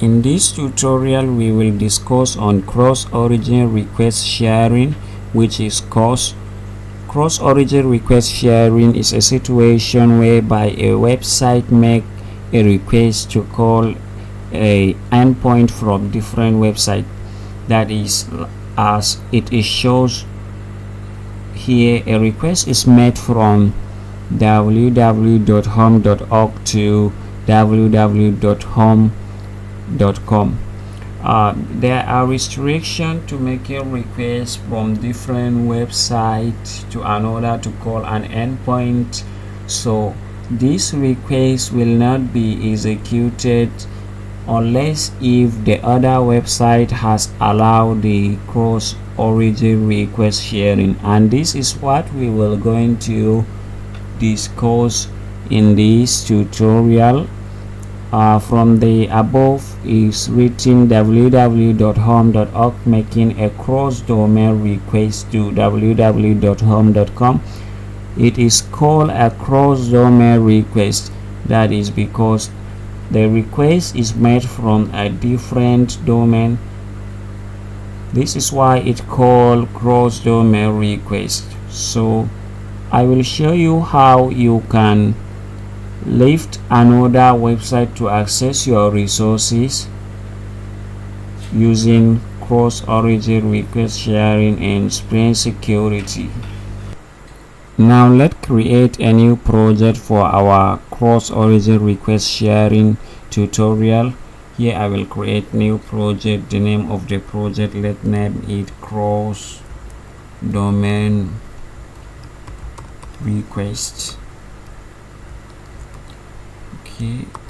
In this tutorial, we will discuss on cross-origin request sharing, which is CORS. Cross-origin request sharing is a situation whereby a website makes a request to call a endpoint from different website. That is, as it is shows here, a request is made from www.home.org to www.home.com. There are restrictions to making requests from different websites to another to call an endpoint, so this request will not be executed unless if the other website has allowed the cross-origin request sharing, and this is what we will going to discuss in this tutorial. From the above is written www.home.org making a cross-domain request to www.home.com. It is called a cross-domain request. That is because the request is made from a different domain. This is why it's called cross-domain request. So I will show you how you can lift another website to access your resources using cross-origin request sharing and Spring Security. Now let's create a new project for our cross-origin request sharing tutorial. Here I will create new project. The name of the project, let's name it cross-domain request.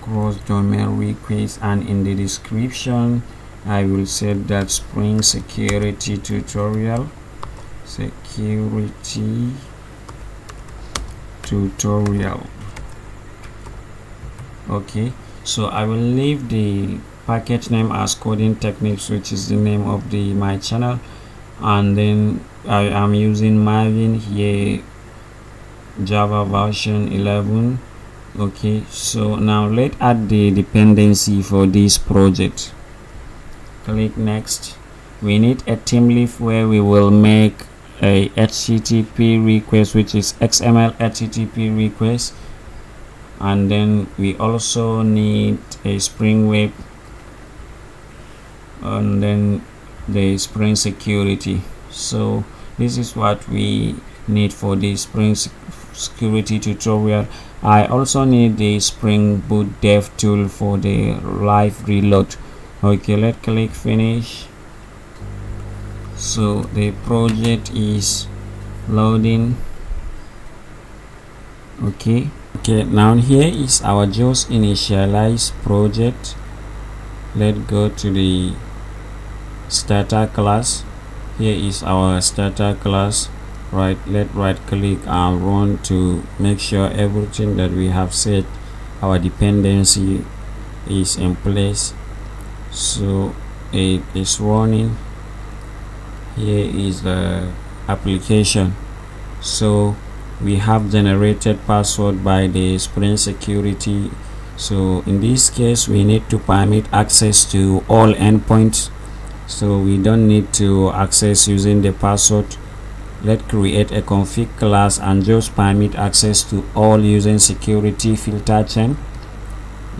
Cross-domain request, and in the description I will say that Spring Security tutorial. Okay, so I will leave the package name as Coding Techniques, which is the name of my channel, and then I am using Maven here, Java version 11. Okay, so now let's add the dependency for this project. Click next. We need a Thymeleaf where we will make a HTTP request, which is XML HTTP request, and then we also need a Spring Web, and then the Spring Security. So this is what we need for the Spring Security tutorial. I also need the Spring Boot Dev tool for the live reload. Okay, let's click finish. So the project is loading. Okay, now here is our just initialized project. Let's go to the starter class. Here is our starter class. Let's right click and run to make sure everything that we have set our dependency is in place. So it is running. Here is the application. So we have generated password by the Spring Security. So in this case we need to permit access to all endpoints, so we don't need to access using the password. Let's create a config class and just permit access to all using security filter chain.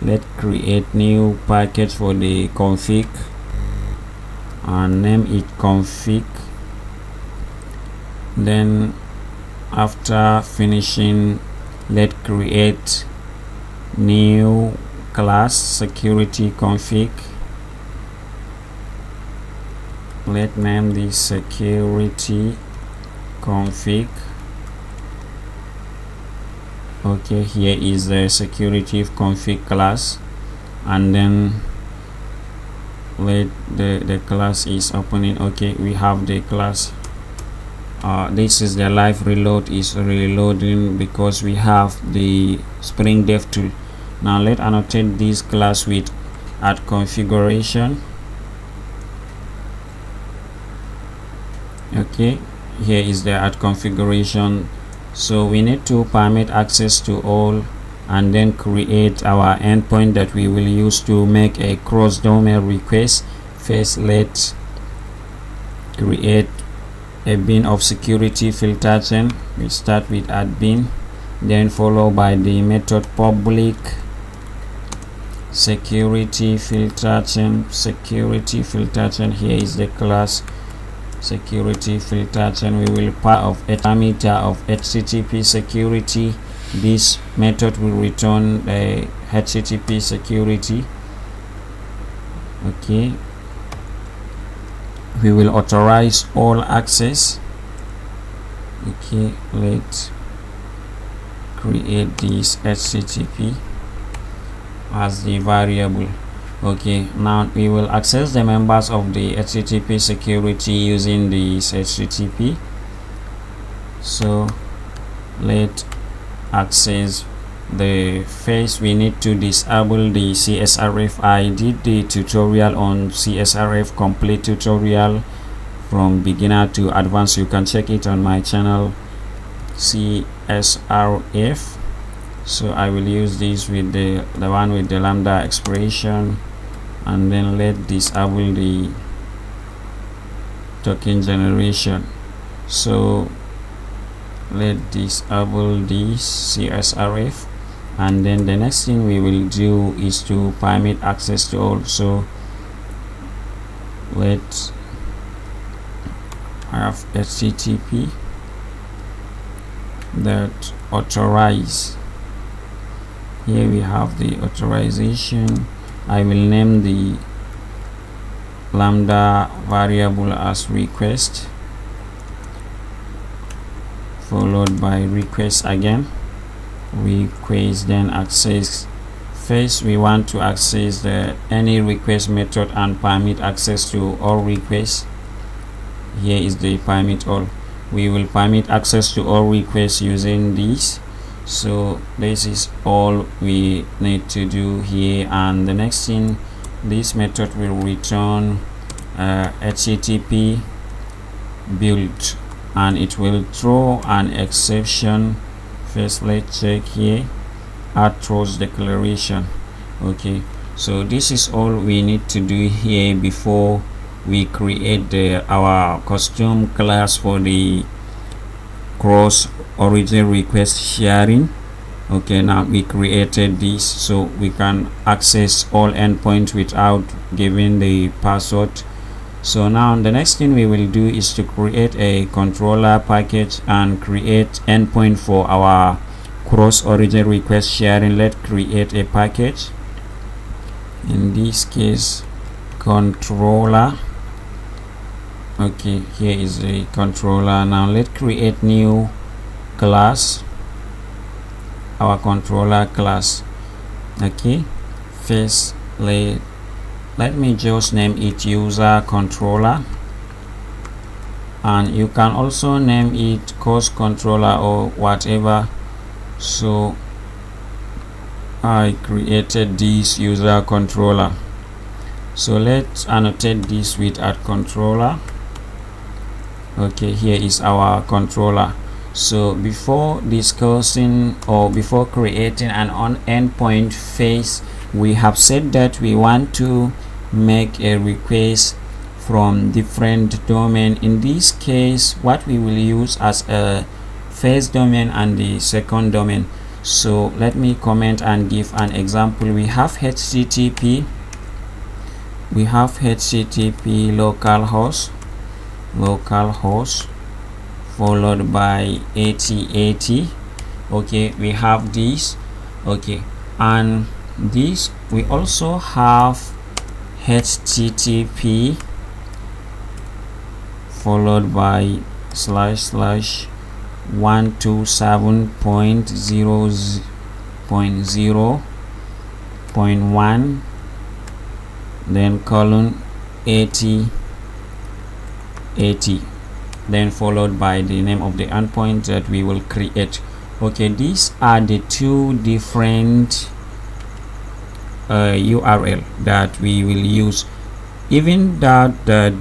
Let's create new package for the config and name it config. Then after finishing, let's create new class security config. Let's name this security config. Okay, here is the security config class, and then the class is opening. Okay, we have the class. This is the live reload is reloading because we have the Spring Dev tool. Now let's annotate this class with add configuration. Okay, here is the add configuration. So we need to permit access to all and then create our endpoint that we will use to make a cross-domain request. First, let's create a bin of security filter chain. We start with admin, then followed by the method public security filter chain. Here is the class security filter chain. We will pass of a parameter of HTTP security. This method will return a HTTP security. Okay, we will authorize all access. Okay, let's create this HTTP as the variable. Okay, now we will access the members of the HTTP security using this HTTP. So let's access the first. We need to disable the CSRF. I did the tutorial on CSRF, complete tutorial from beginner to advanced. You can check it on my channel, CSRF. So I will use this with the one with the lambda expression, and then let disable the token generation. So let disable this CSRF, and then the next thing we will do is to permit access to all. So let's have HTTP that authorize. Here we have the authorization. I will name the lambda variable as request, followed by request again, request, then access. First, we want to access the any request method and permit access to all requests. Here is the permit all. We will permit access to all requests using this. So this is all we need to do here, and the next thing, this method will return HTTP build, and it will throw an exception. First, let's check here, add throws declaration. Okay, so this is all we need to do here before we create our custom class for the cross origin request sharing. Okay, now we created this, so we can access all endpoints without giving the password. So now the next thing we will do is to create a controller package and create endpoint for our cross origin request sharing. Let's create a package, in this case controller. Okay, here is the controller. Now let's create new class, our controller class. Okay, first let me just name it user controller, and you can also name it CORS controller or whatever. So I created this user controller, so let's annotate this with @controller. Okay, here is our controller. So before discussing or before creating an endpoint phase, we have said that we want to make a request from different domain. In this case, what we will use as a first domain and the second domain. So let me comment and give an example. We have HTTP localhost followed by 8080. Okay, we have this. Okay, and this we also have HTTP followed by /127.0.0.1 then colon 8080, then followed by the name of the endpoint that we will create. Okay, these are the two different URL that we will use, even that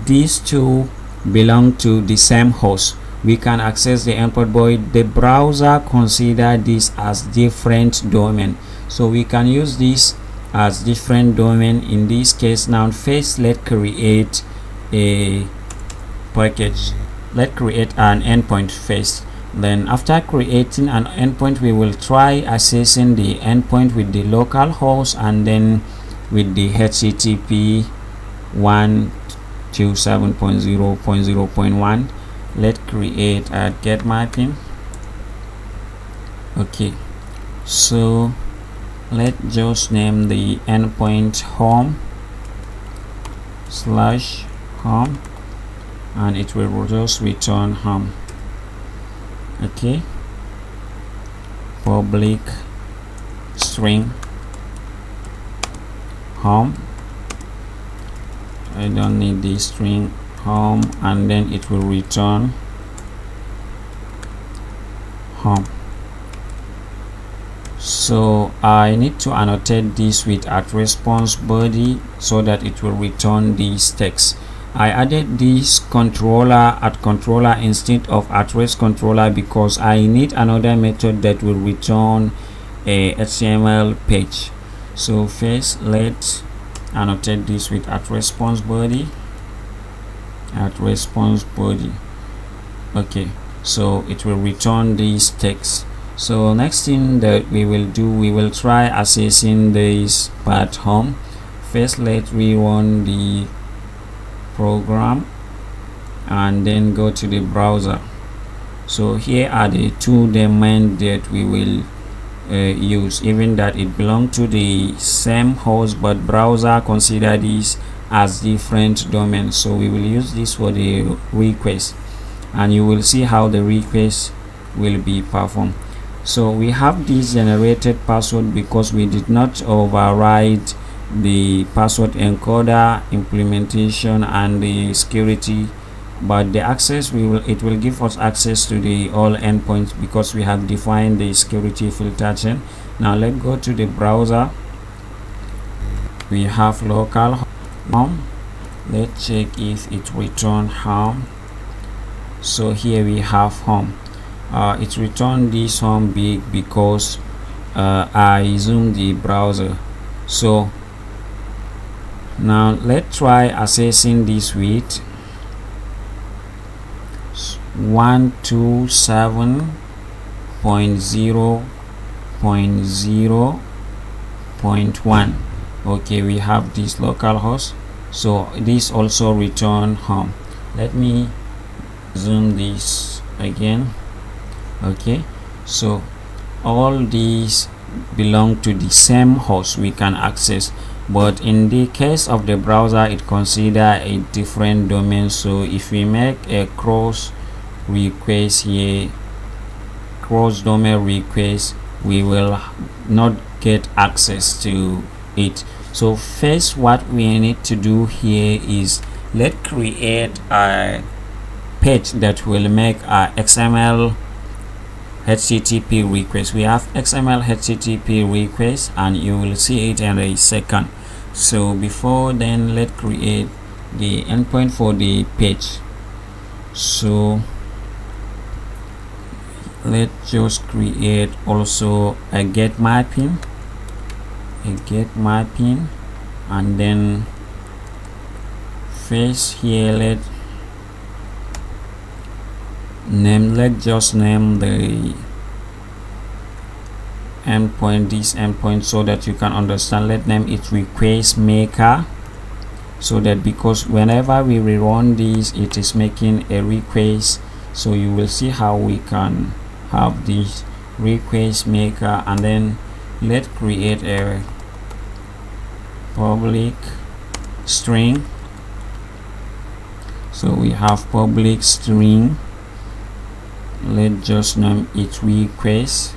these two belong to the same host. we can access the endpoint, but the browser consider this as different domain, so we can use this as different domain. In this case, now first let's create a package. Let's create an endpoint first. Then after creating an endpoint, we will try accessing the endpoint with the local host and then with the HTTP 127.0.0.1. let's create a get mapping. Okay, so let's just name the endpoint home / home, and it will just return home. Okay, public string home. I don't need the string home, and then it will return home. So I need to annotate this with @response body so that it will return this text. I added this controller @controller instead of @rescontroller because I need another method that will return a HTML page. So first let's annotate this with @response body. Okay, so it will return this text. So next thing that we will do, we will try accessing this path home. First let's rerun the program and then go to the browser. So here are the two domains that we will use, even that it belongs to the same host, but browser consider this as different domains. So we will use this for the request, and you will see how the request will be performed. So we have this generated password because we did not override the password encoder implementation and the security, but the access it will give us access to the all endpoints because we have defined the security filter chain. Now let's go to the browser. We have local home. Let's check if it return home. So here we have home. It returned this home big because I zoomed the browser. So now let's try accessing this with 127.0.0.1. okay, we have this local host, so this also return home. Let me zoom this again. Okay, so all these belong to the same host we can access, but in the case of the browser it consider a different domain. So if we make a cross request here, cross domain request, we will not get access to it. So first what we need to do here is let's create a page that will make a XML HTTP request. We have XML HTTP request and you will see it in a second. So before then, let's create the endpoint for the page. So let's just create also a get mapping, and then first here let's just name the endpoint, this endpoint, so that you can understand. Let's name it request maker, so that because whenever we rerun this it is making a request. So you will see how we can have this request maker. And then let's create a public string. So we have public string, let's just name it request,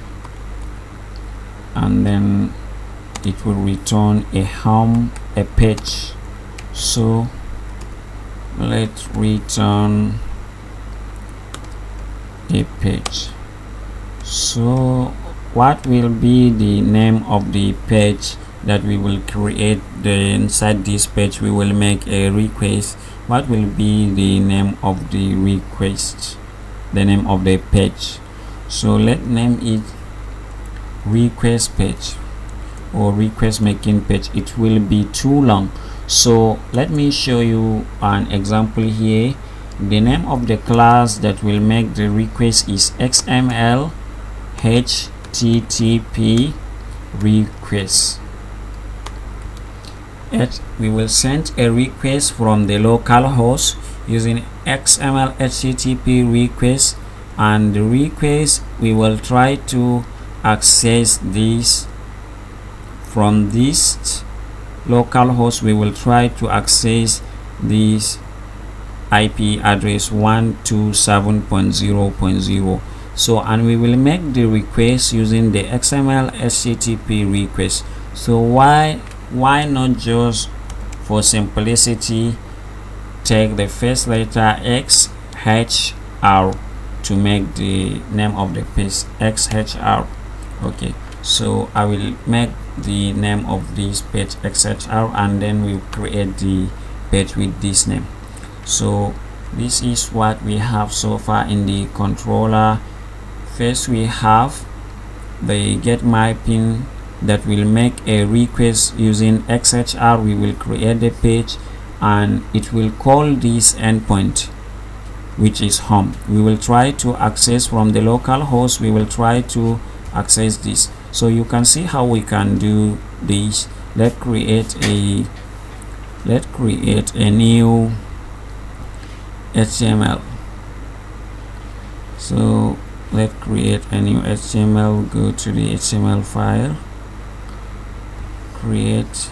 and then it will return a page. So let's return a page. So what will be the name of the page that we will create? Inside this page we will make a request. What will be the name of the request? the name of the page. So let's name it request page or request making page. It will be too long, so let me show you an example here. The name of the class that will make the request is XML HTTP request. We will send a request from the local host using XML HTTP request, and the request we will try to access this from this local host. We will try to access this IP address 127.0.0. so, and we will make the request using the XML HTTP request. So why not just for simplicity take the first letter XHR to make the name of the page XHR. Okay, so I will make the name of this page XHR, and then we'll create the page with this name. So this is what we have so far in the controller. First, we have the get mapping that will make a request using XHR. We will create the page and it will call this endpoint, which is home. We will try to access from the local host. We will try to access this. So you can see how we can do this. Let's create a new HTML. So let's create a new HTML. Go to the HTML file, create.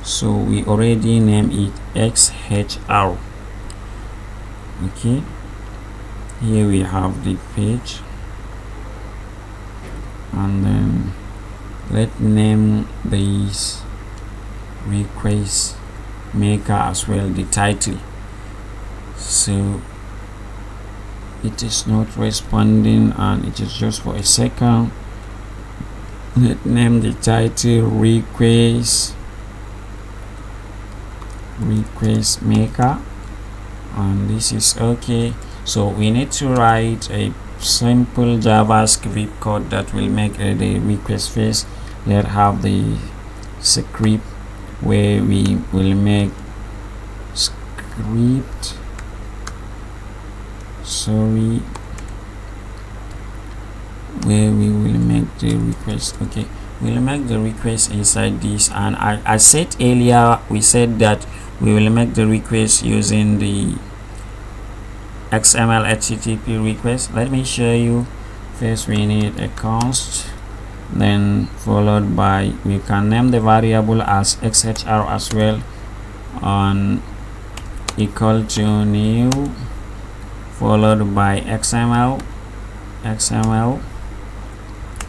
So we already name it XHR. Okay, here we have the page, and then let's name this request maker as well, the title. So it is not responding and it is just for a second. Let's name the title request maker, and this is okay. So we need to write a simple JavaScript code that will make the request phase. Let's have the script where we will make where we will make the request. Okay, we'll make the request inside this, and I said earlier, we said that we will make the request using the XML HTTP request. Let me show you. First we need a const, then followed by, we can name the variable as XHR as well, on equal to new, followed by XML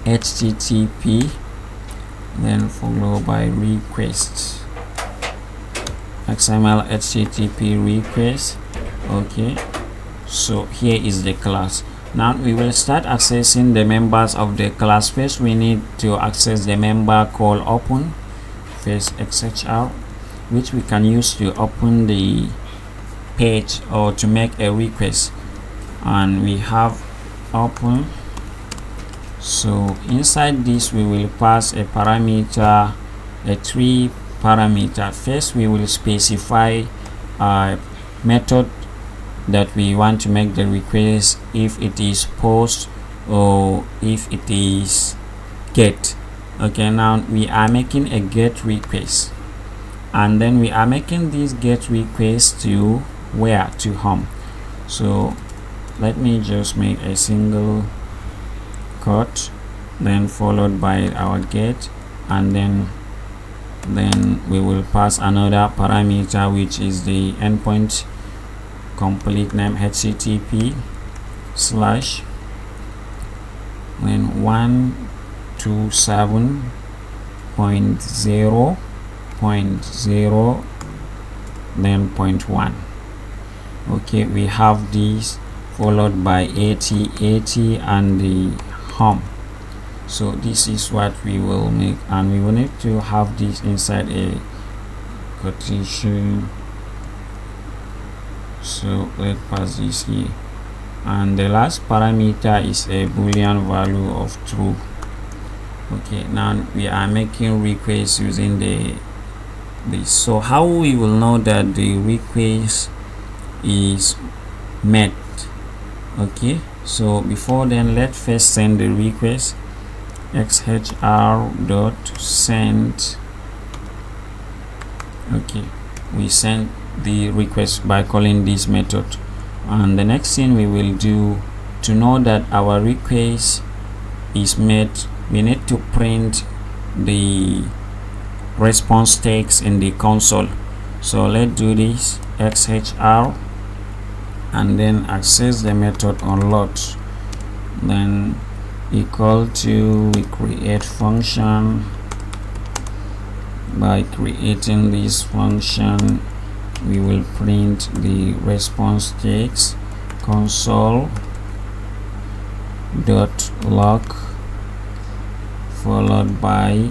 HTTP, then followed by request XML HTTP request. Okay, so here is the class. Now we will start accessing the members of the class. First we need to access the member called open first XHR, which we can use to open the page or to make a request, and we have open. So inside this we will pass a parameter, a 3 parameter. First we will specify a method that we want to make the request, if it is post or if it is get. Okay, now we are making a get request, and then we are making this get request to where? To home. So let me just make a single quote, then followed by our get, and then we will pass another parameter, which is the endpoint complete name HTTP slash then 127.0.0 then 0.1. Okay, we have this followed by 80 and the home. So this is what we will make, and we will need to have this inside a quotation. So let's pass this here, and the last parameter is a boolean value of true. Okay, now we are making requests using this. So how we will know that the request is met? Okay, so before then, let's first send the request. xhr.send. okay, we send the request by calling this method, and the next thing we will do to know that our request is met, we need to print the response text in the console. So let's do this. xhr, and then access the method onload, then equal to, we create function. By creating this function, we will print the response text console dot log followed by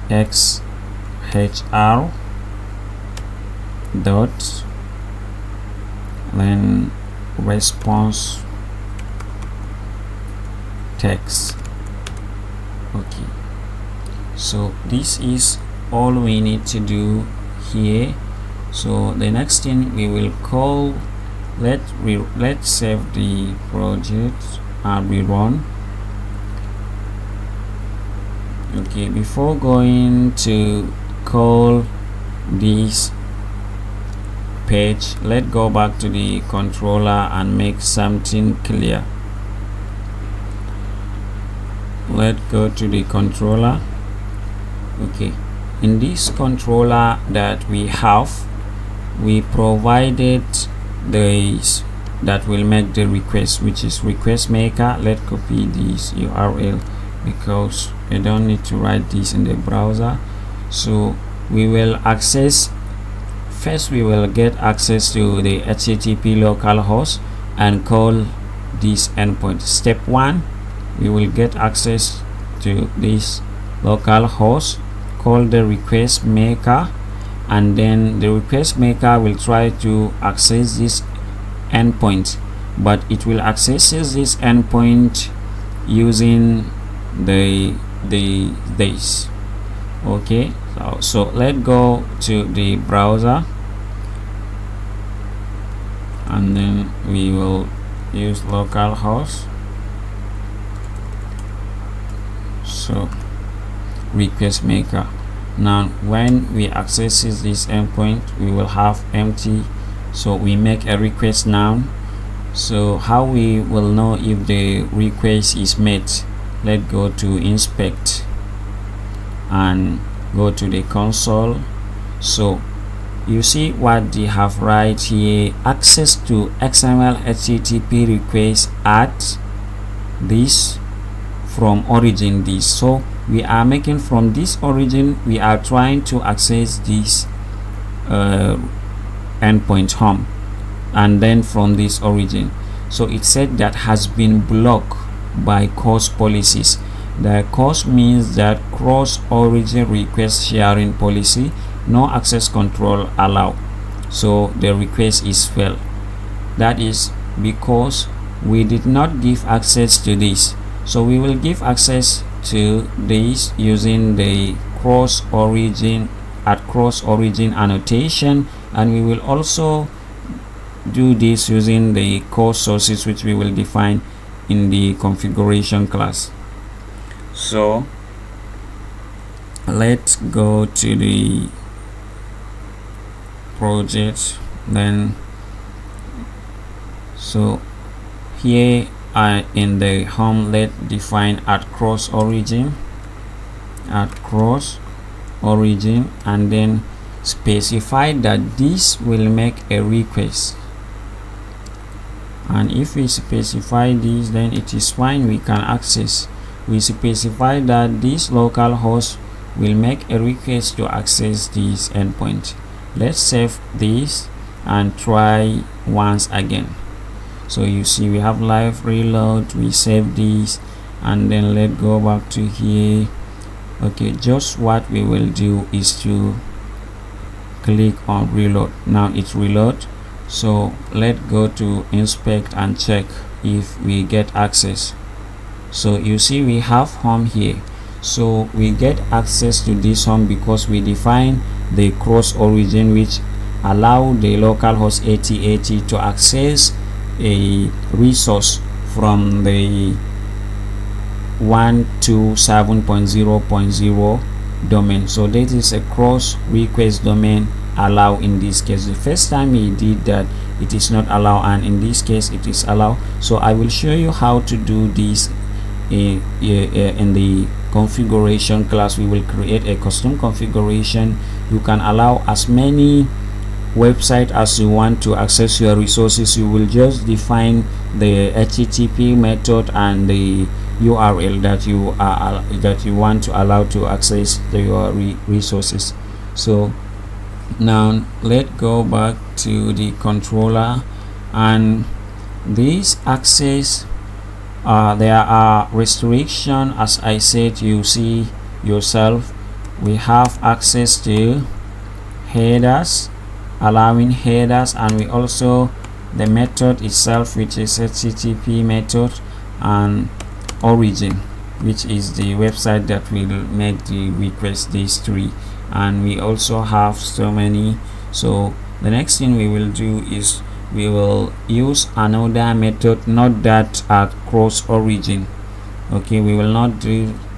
xhr dot then response text. Okay, so this is all we need to do here. So the next thing we will call, let's save the project and rerun. Okay, before going to call this page, let's go back to the controller and make something clear. Let's go to the controller. Okay, in this controller that we have, we provided this that will make the request, which is request maker. Let's copy this URL because we don't need to write this in the browser. So we will access, first we will get access to the HTTP localhost and call this endpoint. Step 1, we will get access to this localhost, call the request maker, and then the request maker will try to access this endpoint, but it will access this endpoint using this. Okay, so let's go to the browser, and then we will use localhost. So request maker. Now when we access this endpoint, we will have empty, so we make a request now. So how we will know if the request is made? Let's go to inspect and go to the console. So you see what they have right here: access to XML HTTP request at this from origin this. So we are making from this origin, we are trying to access this endpoint home, and then from this origin. So it said that has been blocked by CORS policies. The CORS means that cross origin request sharing policy, no access control allowed. So the request is failed. That is because we did not give access to this. So we will give access to this using the cross origin annotation, and we will also do this using the CORS sources, which we will define in the configuration class. So let's go to the project. Then so here in the home, let's define at cross origin, and then specify that this will make a request. And if we specify this, then it is fine, we can access. We specify that this localhost will make a request to access this endpoint. Let's save this and try once again. So you see we have live reload, we save this, and then let's go back to here. Okay, just what we will do is to click on reload. Now it's reload. So let's go to inspect and check if we get access. So you see we have home here. So we get access to this home because we define the cross origin, which allow the localhost 8080 to access a resource from the 127.0.0 domain. So that is a cross request domain allow. In this case, the first time he did that, it is not allow, and in this case it is allow. So I will show you how to do this in the configuration class. We will create a custom configuration. You can allow as many website as you want to access your resources. You will just define the HTTP method and the URL that you want to allow to access your resources. So now let's go back to the controller, and this access, there are restrictions. As I said, you see yourself, we have access to headers, allowing headers, and we also the method itself, which is HTTP method, and origin, which is the website that will make the request. These three, and we also have so many. So the next thing we will do is we will use another method, not that at cross origin. Okay, we will not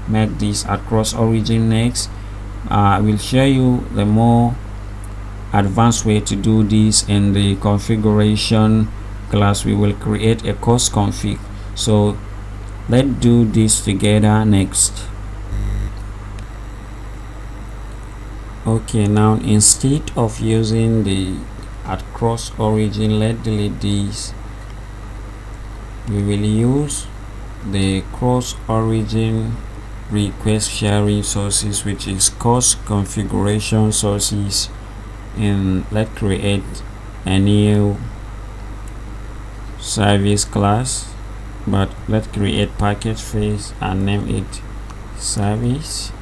make this at cross origin. Next, I will show you the more advanced way to do this in the configuration class. We will create a CORS config. So let's do this together next. Okay, now instead of using the at cross origin, let's delete this. We will use the cross origin request sharing sources, which is CORS configuration sources. And let's create a new service class, but let's create package phase and name it service.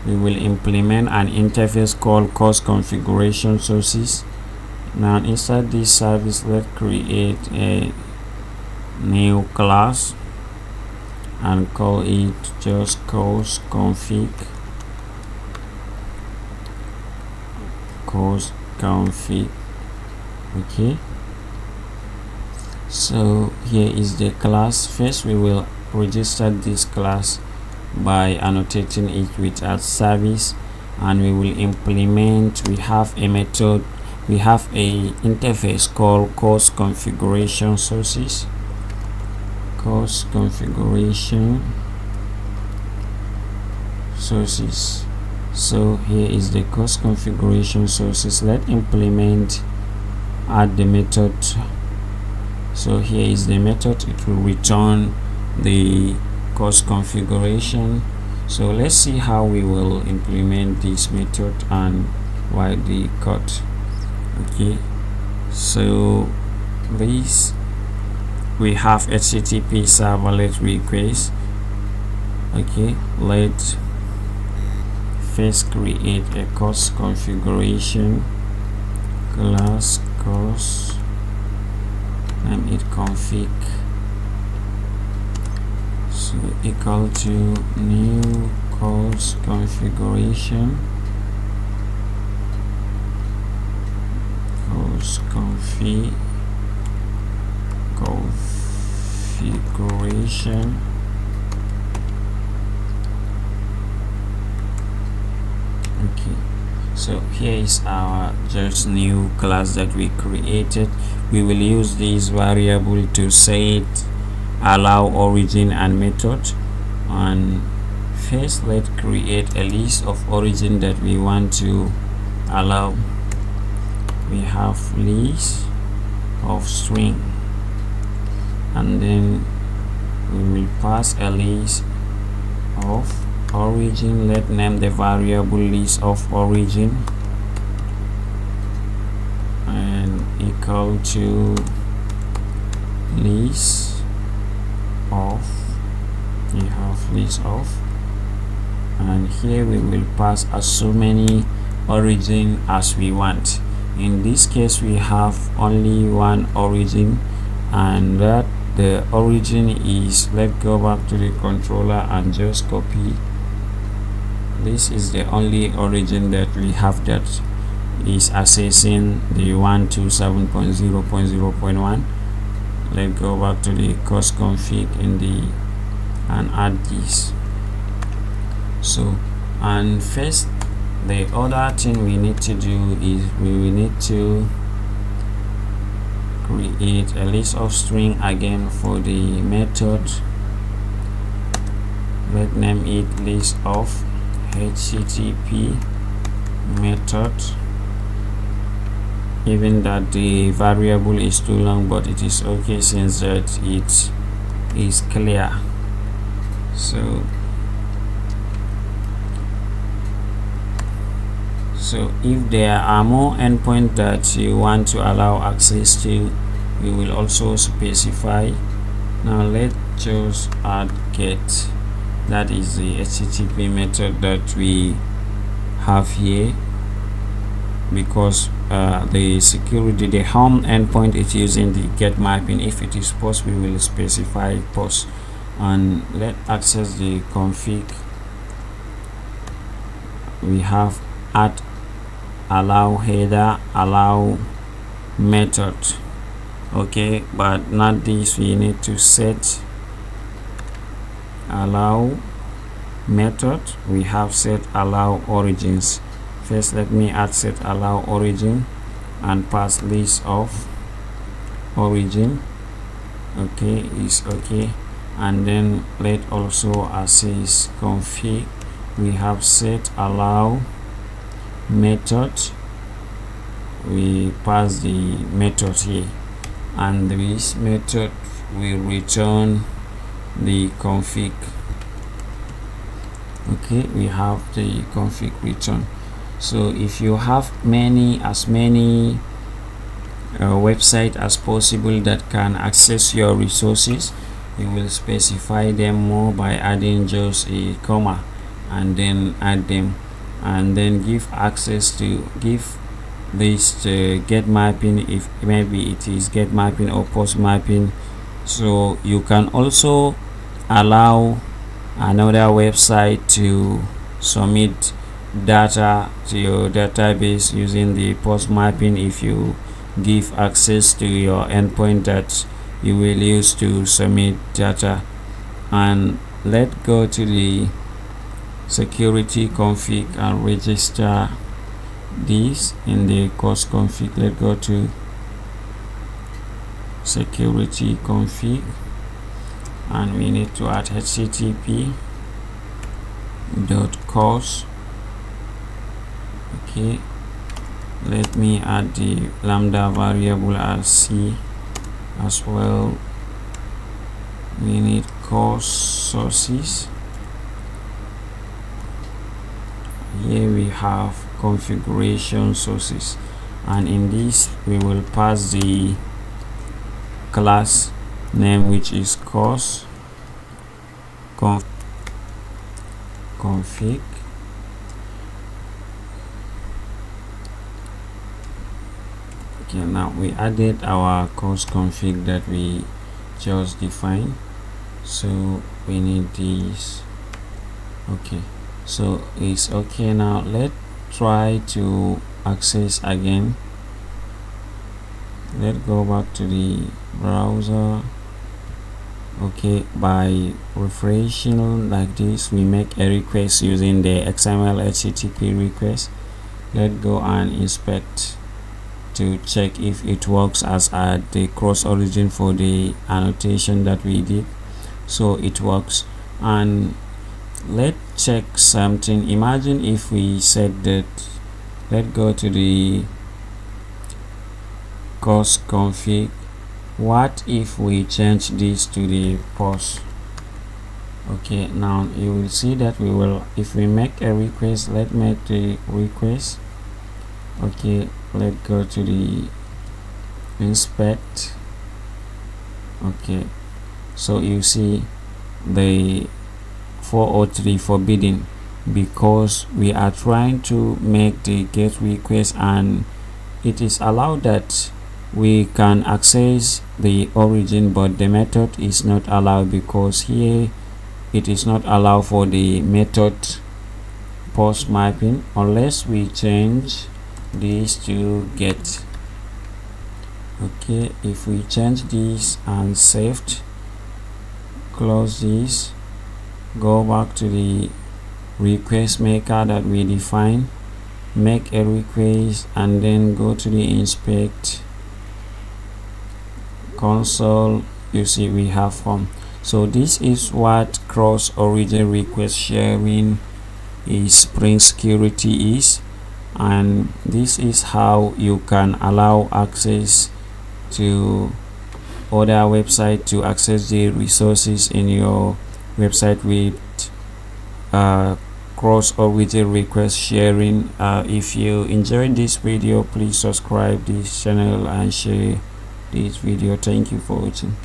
We will implement an interface called CORS configuration sources. Now inside this service, let's create a new class and call it just CORS config. CORS config. Okay, so here is the class. First, we will register this class by annotating it with a service, and we will implement. We have a method, we have a interface called CORS configuration sources. CORS configuration sources. So here is the CORS configuration sources. Let's implement, add the method. So here is the method. It will return the CORS configuration. So let's see how we will implement this method and write the code. Okay, so this, we have HTTP servlet request. Okay, let's first create a CORS configuration class, CORS, name it config. So equal to new CORS configuration, CORS configuration. Okay, so here is our just new class that we created. We will use this variable to set allow origin and method. And first, let's create a list of origin that we want to allow. We have list of string, and then we will pass a list of origin. Let's name the variable list of origin, and equal to list of, we have list of, and here we will pass as so many origin as we want. In this case we have only one origin, and that the origin is, let's go back to the controller and just copy. This is the only origin that we have that is accessing the 127.0.0.1. Let's go back to the CORS config in the and add this. So, and first, the other thing we need to do is we will need to create a list of string again for the method. Let's name it list of HTTP method, even that the variable is too long, but it is okay since that it is clear. So if there are more endpoints that you want to allow access to, you will also specify. Now let's just add get, that is the HTTP method that we have here, because the security, the home endpoint is using the get mapping. If it is post, we will specify post. And let's access the config. We have add, allow header, allow method. Okay, but not this. We need to set allow method. We have set allow origins. First, let me add set allow origin and pass list of origin. Okay, is okay. And then let also access config. We have set allow method. We pass the method here, and this method will return the config. Okay, we have the config return. So if you have many website as possible that can access your resources, you will specify them more by adding just a comma and then add them, and then give access to give this get mapping if maybe it is get mapping or post mapping. So you can also allow another website to submit data to your database using the post mapping if you give access to your endpoint that you will use to submit data. And let's go to the security config and register this in the CORS config. Let's go to security config, and we need to add http.cors. Okay, let me add the lambda variable as C as well. We need CORS sources. Here we have configuration sources, and in this we will pass the class name, which is CORS config. Okay, now we added our CORS config that we just defined, so we need this. Okay, so it's okay. Now let's try to access again. Let's go back to the browser. Okay, by refreshing like this, we make a request using the XML HTTP request. Let's go and inspect to check if it works as the cross origin for the annotation that we did. So it works. And let's check something. Imagine if we said that, let's go to the CORS config. What if we change this to the post? Okay, now you will see that we will, if we make a request, let's make the request. Okay, let's go to the inspect. Okay, so you see the 403 forbidden, because we are trying to make the get request and it is allowed that we can access the origin, but the method is not allowed, because here it is not allowed for the method post mapping unless we change this to get. Okay, if we change this and saved, close this, go back to the request maker that we define, make a request, and then go to the inspect console. You see we have form. So this is what cross origin request sharing is, Spring Security is, and this is how you can allow access to other website to access the resources in your website with cross origin request sharing. If you enjoyed this video, please subscribe this channel and share this video. Thank you for watching.